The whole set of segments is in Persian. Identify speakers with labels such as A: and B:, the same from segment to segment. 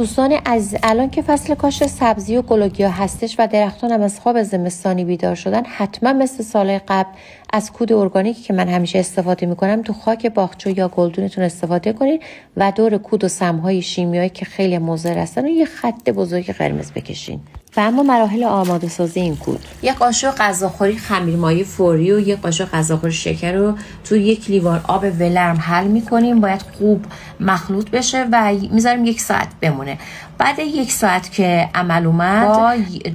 A: دوستان عزیز، الان که فصل کاشت سبزی و گلوگیا هستش و درختان هم از خواب زمستانی بیدار شدن، حتما مثل سال قبل از کود ارگانیکی که من همیشه استفاده میکنم تو خاک باغچه یا گلدونتون استفاده کنید و دور کود و سمهای شیمیایی که خیلی مضر هستن و یه خط بزرگ قرمز بکشین. و اما مراحل آماده سازی این کود: یک قاشق غذاخوری خمیرمایه فوری و یک قاشق غذاخوری شکر رو تو یک لیوان آب ولرم حل میکنیم. باید خوب مخلوط بشه و میذاریم 1 ساعت بمونه. بعد 1 ساعت که عمل اومد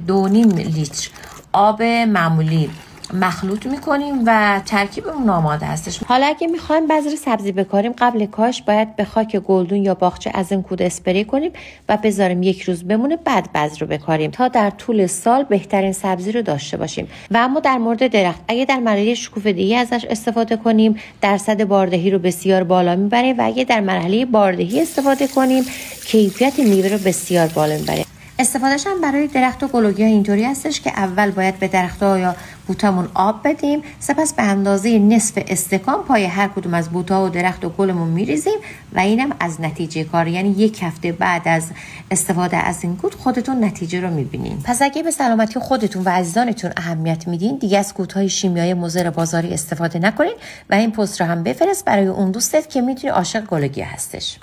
A: با 2.5 لیتر آب معمولی مخلوط میکنیم و ترکیبمون آماده هستش. حالا اگه میخوایم بذر سبزی بکاریم، قبل کاش باید به خاک گلدون یا باغچه از این کود اسپری کنیم و بذاریم 1 روز بمونه، بعد بذر رو بکاریم تا در طول سال بهترین سبزی رو داشته باشیم. و اما در مورد درخت، اگه در مرحله شکوفه‌دهی ازش استفاده کنیم، درصد باردهی رو بسیار بالا میبره و اگه در مرحله باردهی استفاده کنیم، کیفیت میوه رو بسیار بالا میبره. استفادهش هم برای درخت و گلوگیا اینطوری هستش که اول باید به درخت‌ها یا بوتامون آب بدیم، سپس به اندازه نصف استکان پای هر کدوم از بوتا و درخت و گلمون میریزیم و اینم از نتیجه کار، یعنی 1 هفته بعد از استفاده از این کود خودتون نتیجه رو میبینین. پس اگه به سلامتی خودتون و عزیزانتون اهمیت میدین، دیگه از کودهای شیمیایی مضر بازاری استفاده نکنین و این پست رو هم بفرست برای اون دوستت که میدونی عاشق گلوگیا هستش.